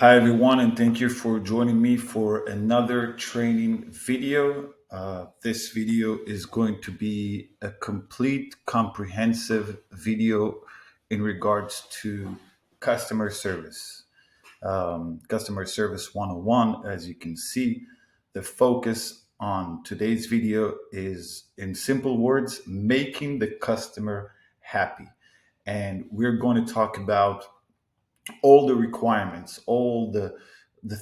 Hi, everyone, and thank you for joining me for another training video. This video is going to be a complete, comprehensive video in regards to customer service. Customer Service 101, as you can see, the focus on today's video is, in simple words, making the customer happy. And we're going to talk about all the requirements, all the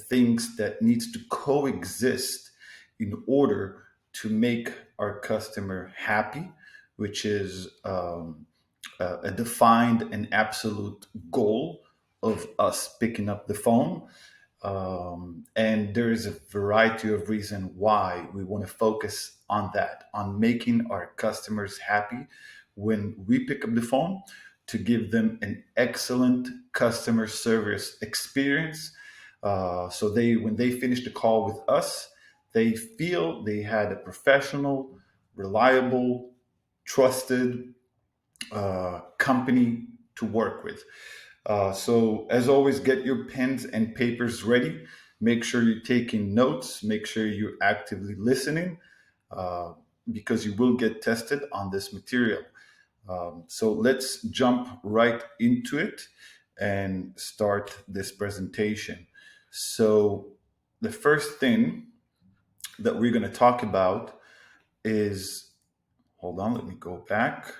things that needs to coexist in order to make our customer happy, which is a defined and absolute goal of us picking up the phone. And there is a variety of reasons why we want to focus on that, on making our customers happy when we pick up the phone, to give them an excellent customer service experience. So when they finish the call with us, they feel they had a professional, reliable, trusted company to work with. So, as always, get your pens and papers ready. Make sure you're taking notes. Make sure you're actively listening, uh, because you will get tested on this material. So, let's jump right into it and start this presentation. So, the first thing that we're going to talk about is, hold on, let me go back.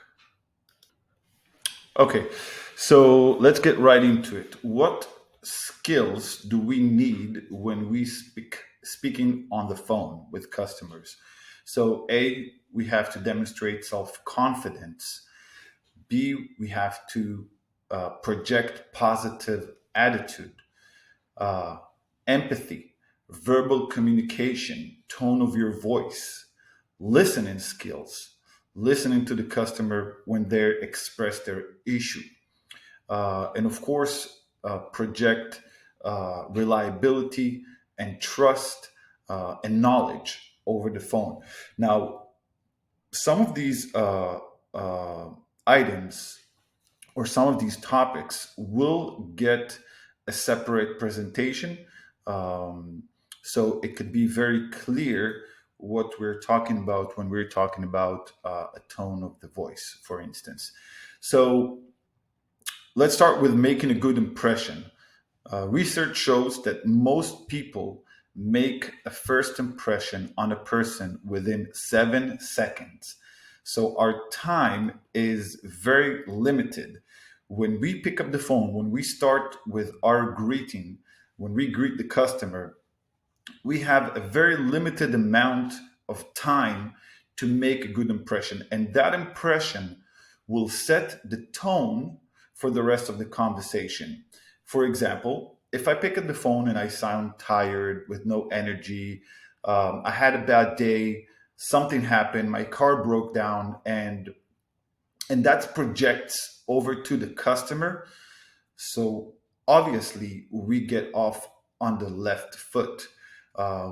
Okay, so let's get right into it. What skills do we need when we speaking on the phone with customers? So A, we have to demonstrate self-confidence. B, we have to project positive attitude, uh, empathy, verbal communication, tone of your voice, listening skills, listening to the customer when they express their issue, and of course, project reliability and trust and knowledge over the phone. Now, some of these uh, items or some of these topics will get a separate presentation. Um, so it could be very clear what we're talking about when we're talking about a tone of the voice, for instance. So let's start with making a good impression. Research shows that most people make a first impression on a person within 7 seconds. So our time is very limited. When we pick up the phone, when we start with our greeting, when we greet the customer, we have a very limited amount of time to make a good impression. And that impression will set the tone for the rest of the conversation. For example, if I pick up the phone and I sound tired with no energy, I had a bad day, something happened, my car broke down, and that projects over to the customer. So obviously, we get off on the left foot.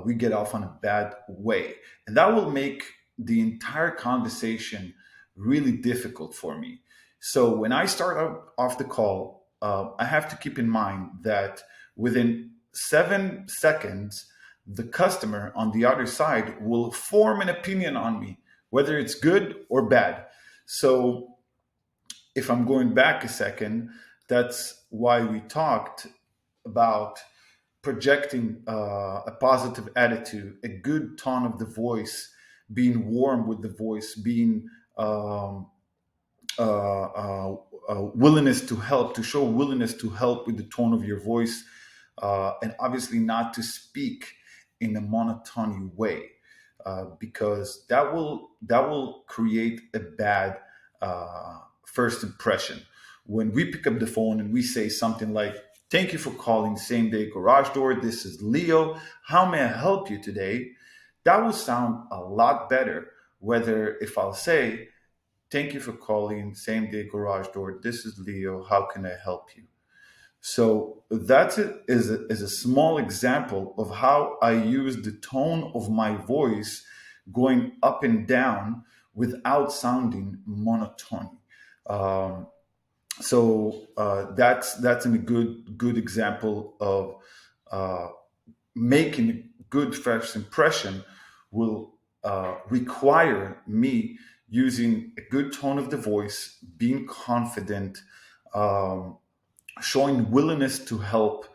We get off on a bad way. And that will make the entire conversation really difficult for me. So when I start out off the call, I have to keep in mind that within 7 seconds, the customer on the other side will form an opinion on me, whether it's good or bad. So if I'm going back a second, that's why we talked about projecting a positive attitude, a good tone of the voice, being warm with the voice, being um, willingness to help, to show willingness to help with the tone of your voice, and obviously not to speak in a monotony way, because that will create a bad first impression. When we pick up the phone and we say something like, "Thank you for calling Same Day Garage Door. This is Leo. How may I help you today?" That will sound a lot better. Whether if I'll say, "Thank you for calling Same Day Garage Door. This is Leo. How can I help you?" So is a small example of how I use the tone of my voice going up and down without sounding monotone. Um, So that's a good example of uh, making a good first impression will require me using a good tone of the voice, being confident, um, showing willingness to help,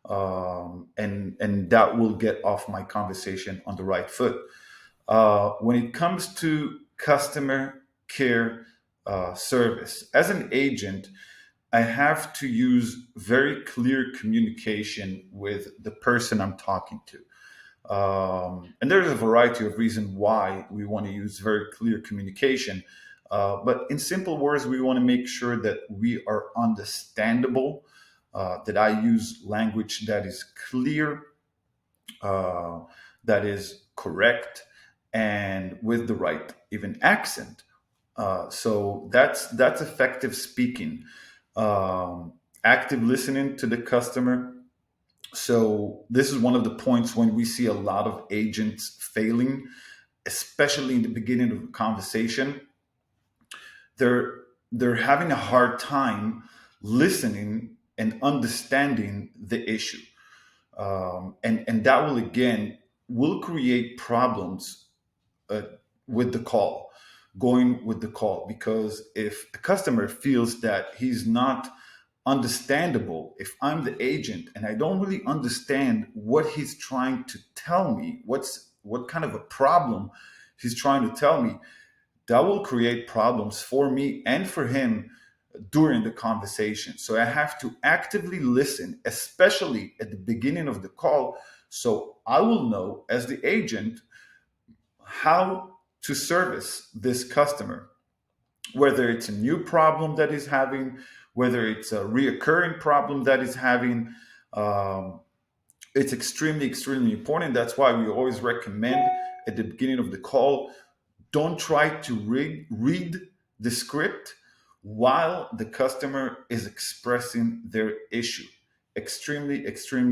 and that will get off my conversation on the right foot. When it comes to customer care service, as an agent, I have to use very clear communication with the person I'm talking to. And there's a variety of reasons why we want to use very clear communication. But in simple words, we want to make sure that we are understandable, that I use language that is clear, uh, that is correct, and with the right even accent. So that's effective speaking. Um, Active listening to the customer. So this is one of the points when we see a lot of agents failing, especially in the beginning of a conversation. They're they're having a hard time listening and understanding the issue, and that will again will create problems uh, with the call, going with the call, because if the customer feels that he's not understandable, if I'm the agent and I don't really understand what he's trying to tell me, what kind of a problem he's trying to tell me, that will create problems for me and for him during the conversation. So I have to actively listen, especially at the beginning of the call, so I will know as the agent how to service this customer, whether it's a new problem that he's having, whether it's a reoccurring problem that he's having. Um, it's extremely important. That's why we always recommend at the beginning of the call, don't try to read the script while the customer is expressing their issue. Extremely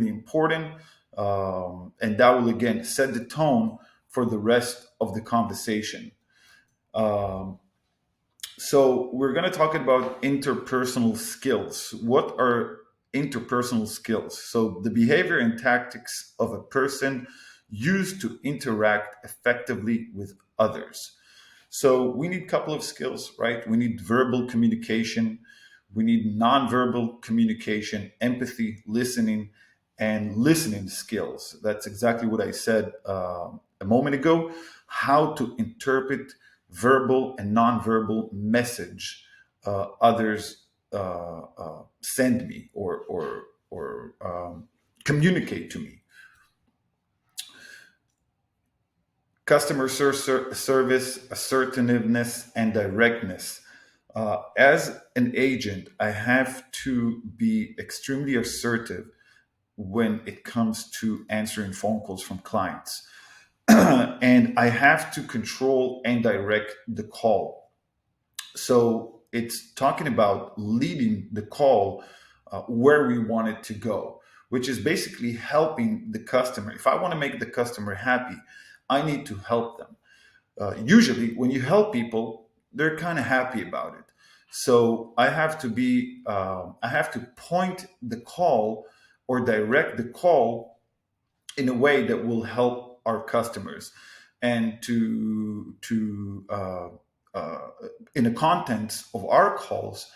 important. And that will again set the tone for the rest of the conversation. Um, so we're going to talk about interpersonal skills. What are interpersonal skills? So the behavior and tactics of a person used to interact effectively with others. So we need a couple of skills, right? We need verbal communication, we need nonverbal communication, empathy, listening, and listening skills. That's exactly what I said a moment ago. How to interpret verbal and nonverbal message others send me or communicate to me. Service, assertiveness, and directness. As an agent, I have to be extremely assertive when it comes to answering phone calls from clients. And I have to control and direct the call. So it's talking about leading the call where we want it to go, which is basically helping the customer. If I want to make the customer happy, I need to help them. Usually, when you help people, they're kind of happy about it. So I have to point the call or direct the call in a way that will help our customers, and uh, in the contents of our calls,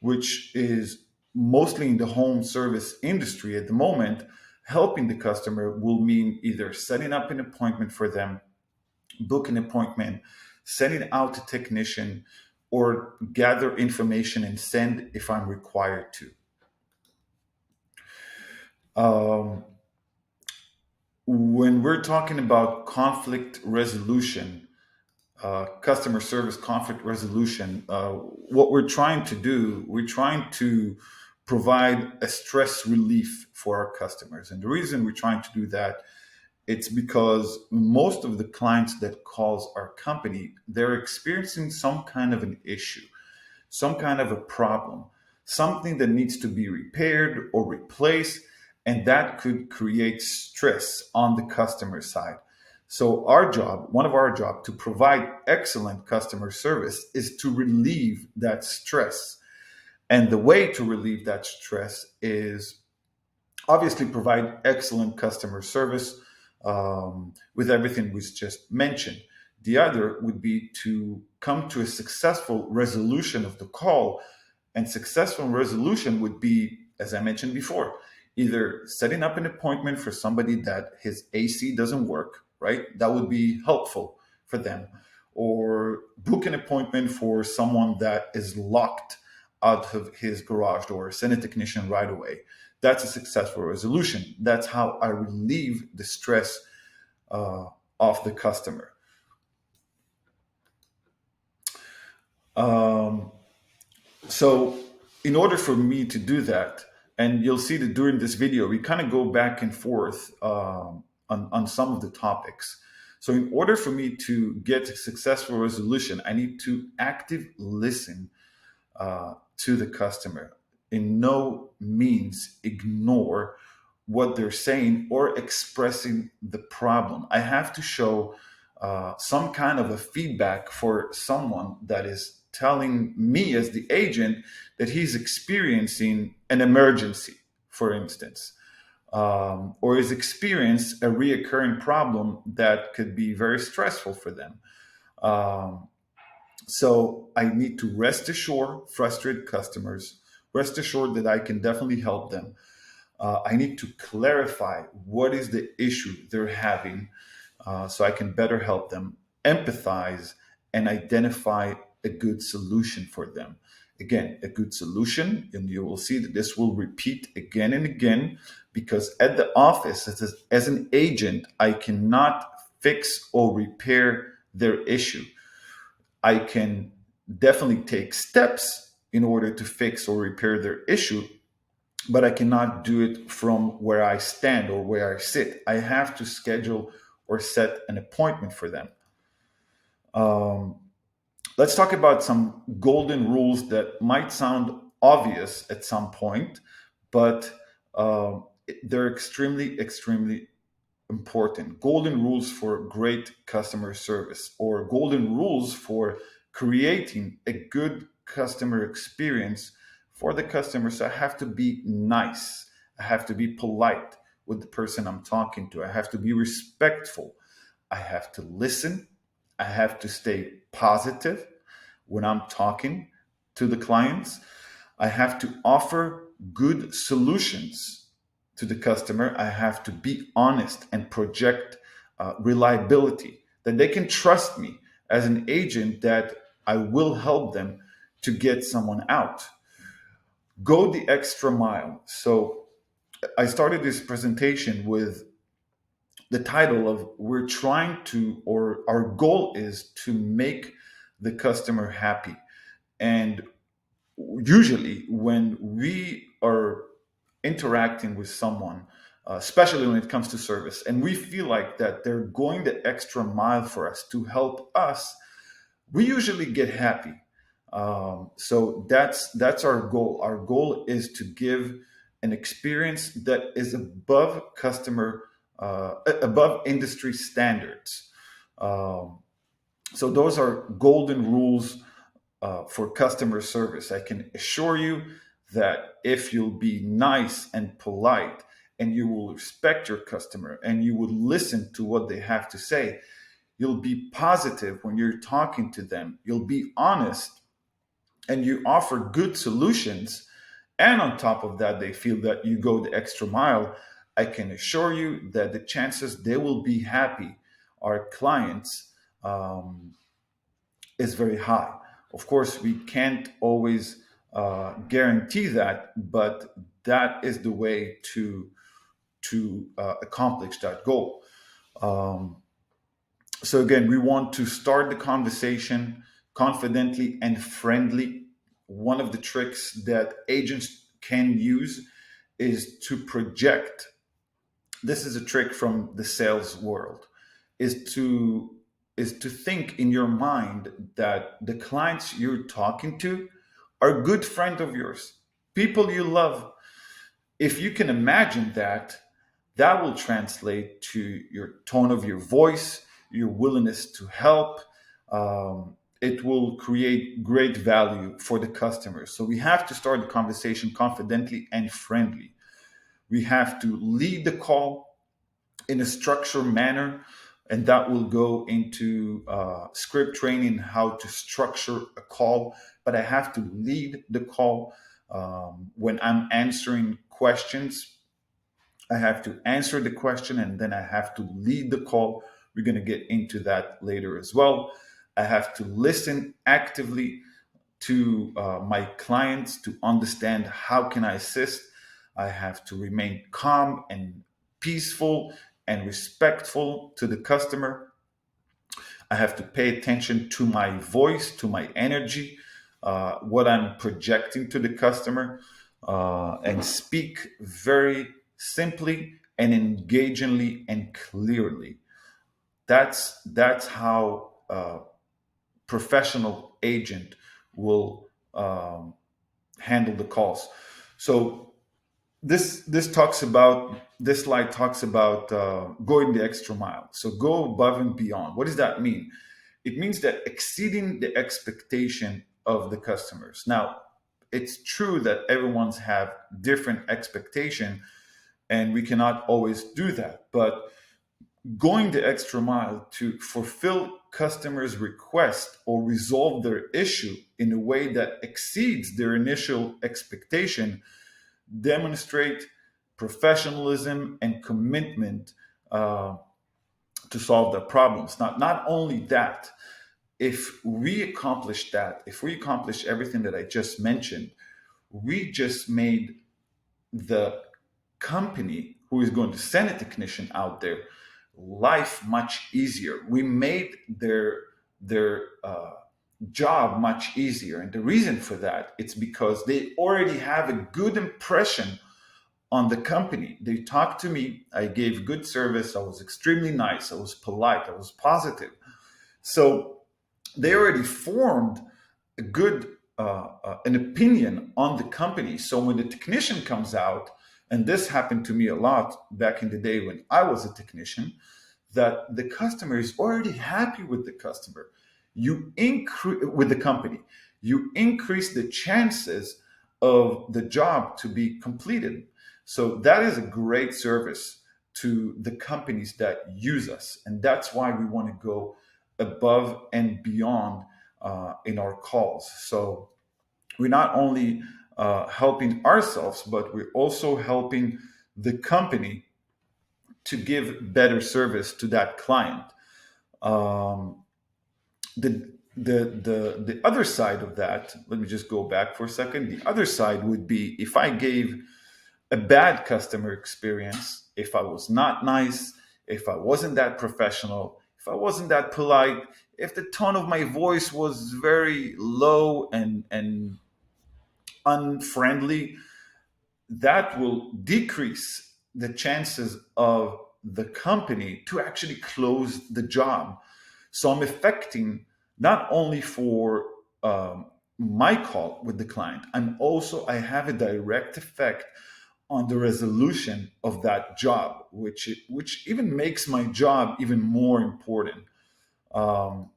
which is mostly in the home service industry at the moment, helping the customer will mean either setting up an appointment for them, book an appointment, sending out a technician, or gather information and send if I'm required to. Um, when we're talking about conflict resolution, customer service conflict resolution, what we're trying to do, we're trying to provide a stress relief for our customers. And the reason we're trying to do that, it's because most of the clients that calls our company, they're experiencing some kind of an issue, some kind of a problem, something that needs to be repaired or replaced, and that could create stress on the customer side. So our job, one of our job to provide excellent customer service is to relieve that stress. And the way to relieve that stress is obviously provide excellent customer service with everything we just mentioned. The other would be to come to a successful resolution of the call. And successful resolution would be, as I mentioned before, either setting up an appointment for somebody that his AC doesn't work, right? That would be helpful for them. Or book an appointment for someone that is locked out of his garage door, send a technician right away. That's a successful resolution. That's how I relieve the stress of the customer. Um, so, in order for me to do that, and you'll see that during this video, we kind of go back and forth on some of the topics. So, in order for me to get a successful resolution, I need to active listen to the customer. In no means ignore what they're saying or expressing the problem. I have to show some kind of a feedback for someone that is telling me as the agent that he's experiencing an emergency, for instance, or is experienced a reoccurring problem that could be very stressful for them. Um, so I need to rest assured frustrated customers, rest assured that I can definitely help them. I need to clarify what is the issue they're having so I can better help them, empathize, and identify a good solution for them. Again, a good solution, and you will see that this will repeat again and again because at the office, as an agent, I cannot fix or repair their issue. I can definitely take steps in order to fix or repair their issue, but I cannot do it from where I stand or where I sit. I have to schedule or set an appointment for them. Um, let's talk about some golden rules that might sound obvious at some point, but they're extremely, extremely important. Golden rules for great customer service, or golden rules for creating a good customer experience for the customer. So I have to be nice. I have to be polite with the person I'm talking to. I have to be respectful. I have to listen. I have to stay positive when I'm talking to the clients. I have to offer good solutions to the customer. I have to be honest and project reliability, that they can trust me as an agent, that I will help them to get someone out. Go the extra mile. So I started this presentation with the title of we're trying to, or our goal is to make the customer happy. And usually when we are interacting with someone, especially when it comes to service, and we feel like that they're going the extra mile for us to help us, we usually get happy. So that's our goal. Our goal is to give an experience that is above above industry standards. Um, so those are golden rules for customer service. I can assure you that if you'll be nice and polite and you will respect your customer and you will listen to what they have to say, you'll be positive when you're talking to them, you'll be honest, and you offer good solutions. And on top of that, they feel that you go the extra mile. I can assure you that the chances they will be happy, our clients, um, is very high. Of course, we can't always guarantee that, but that is the way to accomplish that goal. Um, so again, we want to start the conversation confidently and friendly. One of the tricks that agents can use is to project. This is a trick from the sales world, is to think in your mind that the clients you're talking to are good friend of yours, people you love. If you can imagine that, that will translate to your tone of your voice, your willingness to help. it will create great value for the customer. So we have to start the conversation confidently and friendly. We have to lead the call in a structured manner, and that will go into script training, how to structure a call. But I have to lead the call. When I'm answering questions, I have to answer the question and then I have to lead the call. We're going to get into that later as well. I have to listen actively to my clients to understand how can I assist. I have to remain calm and peaceful and respectful to the customer. I have to pay attention to my voice, to my energy, what I'm projecting to the customer, and speak very simply and engagingly and clearly. That's how professional agent will handle the calls. So this slide talks about going the extra mile. So go above and beyond. What does that mean? It means that exceeding the expectation of the customers. Now, it's true that everyone's have different expectation, and we cannot always do that. But going the extra mile to fulfill customers' request or resolve their issue in a way that exceeds their initial expectation demonstrate professionalism and commitment to solve their problems. Not only that, if we accomplish that, if we accomplish everything that I just mentioned, we just made the company who is going to send a technician out there life much easier. We made their job much easier, and the reason for that, it's because they already have a good impression on the company. They talked to me, I gave good service, I was extremely nice, I was polite, I was positive. So they already formed a good an opinion on the company. So when the technician comes out, and this happened to me a lot back in the day when I was a technician, that the customer is already happy with the customer. You increase with the company. You increase the chances of the job to be completed. So that is a great service to the companies that use us, and that's why we want to go above and beyond in our calls. So we're not only helping ourselves, but we're also helping the company to give better service to that client. Um, the other side of that, let me just go back for a second. The other side would be if I gave a bad customer experience, if I was not nice, if I wasn't that professional, if I wasn't that polite, if the tone of my voice was very low and unfriendly, that will decrease the chances of the company to actually close the job. So I'm affecting not only for my call with the client, I have a direct effect on the resolution of that job, which even makes my job even more important. Um,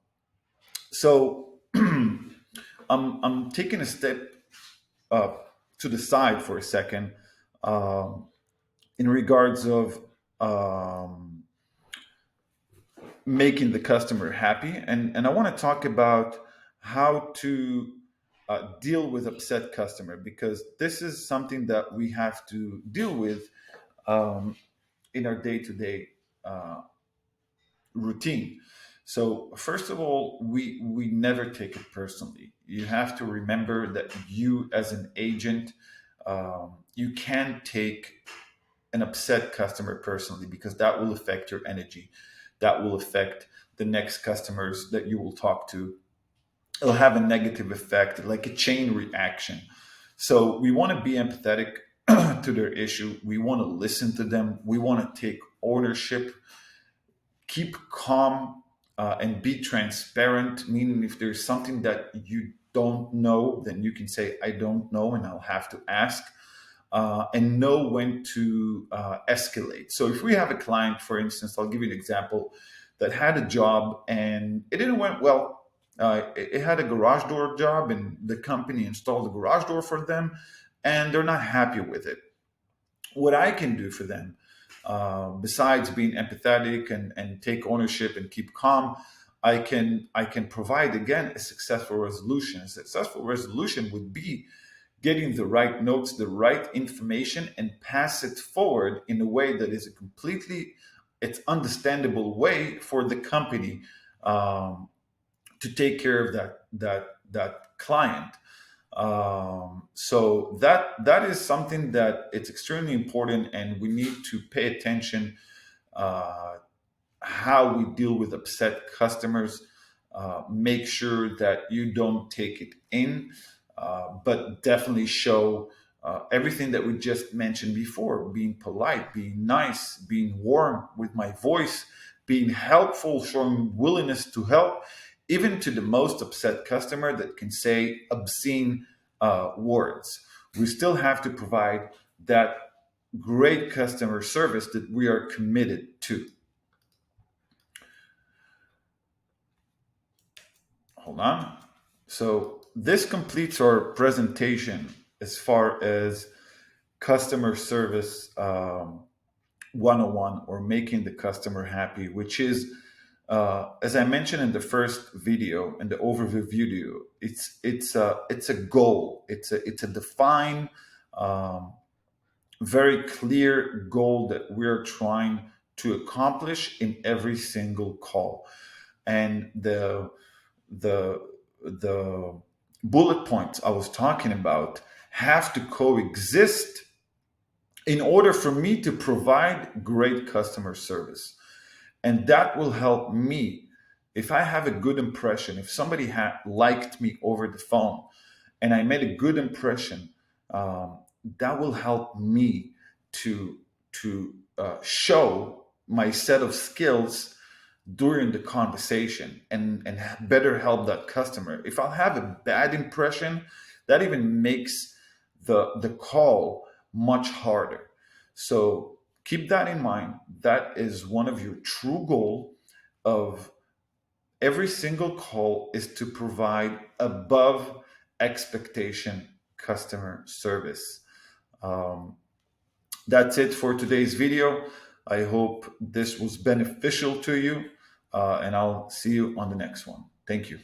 so I'm taking a step uh, to the side for a second um, in regards of um, making the customer happy, and I want to talk about how to deal with upset customer, because this is something that we have to deal with um, in our day-to-day routine. So first of all, we never take it personally. You have to remember that you, as an agent, you can take an upset customer personally, because that will affect your energy. That will affect the next customers that you will talk to. It'll have a negative effect, like a chain reaction. So we want to be empathetic to their issue. We want to listen to them. We want to take ownership, keep calm, and be transparent. Meaning, if there's something that you don't know, then you can say, I don't know, and I'll have to ask. And know when to escalate. So if we have a client, for instance, I'll give you an example, that had a job and it didn't went well. it had a garage door job, and the company installed a garage door for them, and they're not happy with it. What I can do for them, besides being empathetic and take ownership and keep calm, I can provide again a successful resolution. A successful resolution would be getting the right notes, the right information, and pass it forward in a way that is a completely it's understandable way for the company, um, to take care of that client. So that is something that it's extremely important, and we need to pay attention, uh, how we deal with upset customers. Make sure that you don't take it in, but definitely show everything that we just mentioned before: being polite, being nice, being warm with my voice, being helpful, showing willingness to help, even to the most upset customer that can say obscene words. We still have to provide that great customer service that we are committed to. Hold on. So this completes our presentation as far as customer service 101, or making the customer happy, which is, as I mentioned in the first video, in the overview video, it's a goal. It's a defined, um, very clear goal that we're trying to accomplish in every single call. And the the bullet points I was talking about have to coexist in order for me to provide great customer service. And that will help me. If I have a good impression, if somebody liked me over the phone and I made a good impression, um, that will help me to show my set of skills during the conversation, and better help that customer. If I'll have a bad impression, that even makes the call much harder. So keep that in mind. That is one of your true goal of every single call, is to provide above expectation customer service. Um, that's it for today's video. I hope this was beneficial to you, and I'll see you on the next one. Thank you.